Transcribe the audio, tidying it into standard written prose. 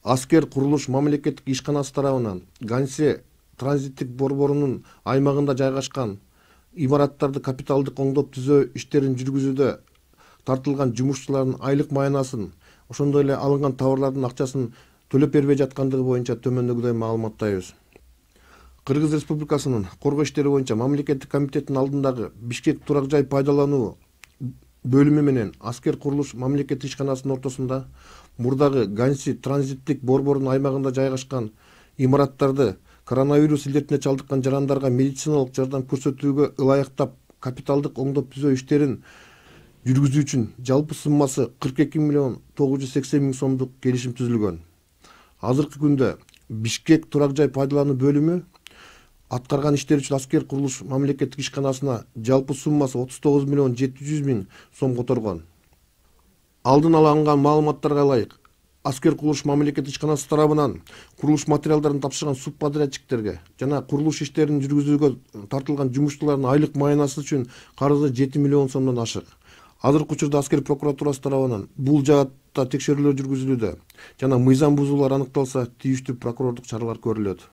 Аскер курулуш мамлекеттик ишканасы тарабынан Гансе транзиттик борборунун аймагында жайгашкан имараттарды капиталдык оңдоп түзөө иштерин жүргүзүүдө тартылган жумушчулардын айлык маянасын, ошондой эле алынган товарлардын акчасын төлөп бербей жаткандыгы боюнча төмөндөгүдөй маалыматтайбыз. Кыргыз Республикасынын коргоо иштери боюнча мамлекеттик комитеттин алдындагы Бишкек турак жай пайдалануу бөлүмү менен Аскер курулуш мамлекеттик ишканасынын ортосунда мурдагы Ганси транзиттик борборунун аймагында жайгашкан имараттарды коронавирус илдетине чалдыккан жарандарга медициналык жардам көрсөтүүгө ылайыктап капиталдык оңдоп түзөө иштерин жүргүзүү үчүн жалпы суммасы 42.980.000 сомдук келишим түзүлгөн. Азыркы күндө Бишкек турак жай пайдалануу бөлүмү аткарган иштер үчүн Аскер курулуш мамлекеттик ишканасына жалпы суммасы 39.700.000 сом которгон. Алдын ала алынган маалыматтарга ылайык, Аскер курулуш мамлекеттик ишканасы тарабынан курулуш материалдарын тапшырган субподрядчиктерге жана курулуш иштерин жүргүзүүгө тартылган жумушчулардын айлык маянасы үчүн карызы 7 миллион сомдон ашык. Азыркы учурда Аскер прокуратурасы тарабынан бул жаатта текшерүүлөр жүргүзүлүүдө жана мыйзам бузуулар аныкталса тийиштүү прокурорлук чаралар көрүлөт.